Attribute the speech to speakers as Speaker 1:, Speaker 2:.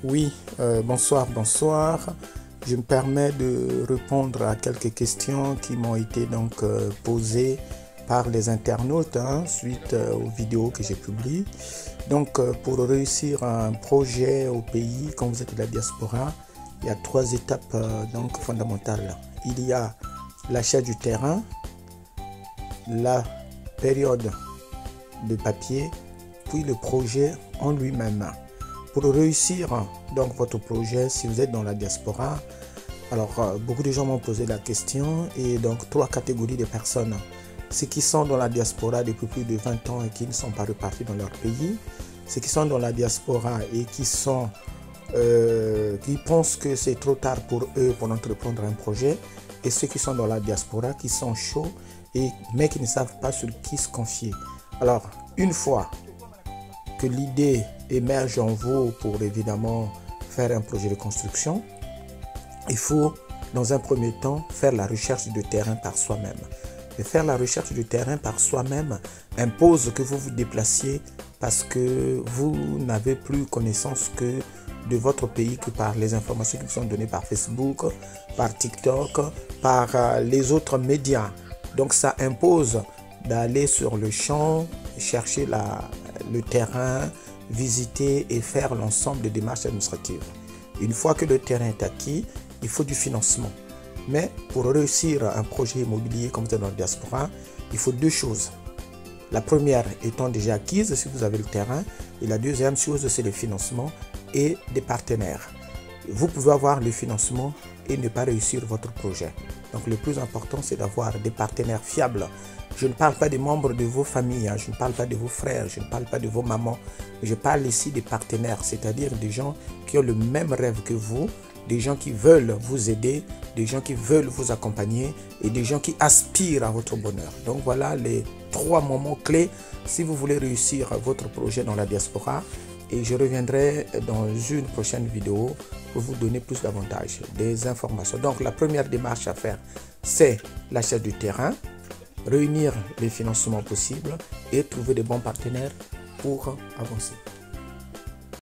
Speaker 1: Oui, bonsoir. Je me permets de répondre à quelques questions qui m'ont été posées par les internautes suite aux vidéos que j'ai publiées. Pour réussir un projet au pays, quand vous êtes de la diaspora, il y a trois étapes fondamentales. Il y a l'achat du terrain, la période de papier, puis le projet en lui-même. Pour réussir votre projet, si vous êtes dans la diaspora, alors beaucoup de gens m'ont posé la question, et donc trois catégories de personnes: ceux qui sont dans la diaspora depuis plus de 20 ans et qui ne sont pas repartis dans leur pays, ceux qui sont dans la diaspora et qui pensent que c'est trop tard pour eux pour entreprendre un projet, et ceux qui sont dans la diaspora qui sont chauds mais qui ne savent pas sur qui se confier. Alors, une fois que l'idée émerge en vous pour évidemment faire un projet de construction, il faut dans un premier temps faire la recherche de terrain par soi-même. Et faire la recherche du terrain par soi-même impose que vous vous déplaciez, parce que vous n'avez plus connaissance que de votre pays que par les informations qui vous sont données par Facebook, par TikTok, par les autres médias. Donc ça impose d'aller sur le champ, chercher le terrain, visiter et faire l'ensemble des démarches administratives. Une fois que le terrain est acquis, il faut du financement. Mais pour réussir un projet immobilier comme dans la diaspora, il faut deux choses. La première étant déjà acquise si vous avez le terrain, et la deuxième chose, c'est le financement et des partenaires. Vous pouvez avoir le financement et ne pas réussir votre projet. Donc le plus important, c'est d'avoir des partenaires fiables. Je ne parle pas des membres de vos familles, je ne parle pas de vos frères, je ne parle pas de vos mamans. Je parle ici des partenaires, c'est-à-dire des gens qui ont le même rêve que vous, des gens qui veulent vous aider, des gens qui veulent vous accompagner et des gens qui aspirent à votre bonheur. Donc voilà les trois moments clés si vous voulez réussir votre projet dans la diaspora. Et je reviendrai dans une prochaine vidéo pour vous donner plus d'avantages, des informations. Donc la première démarche à faire, c'est l'achat du terrain, réunir les financements possibles et trouver de bons partenaires pour avancer.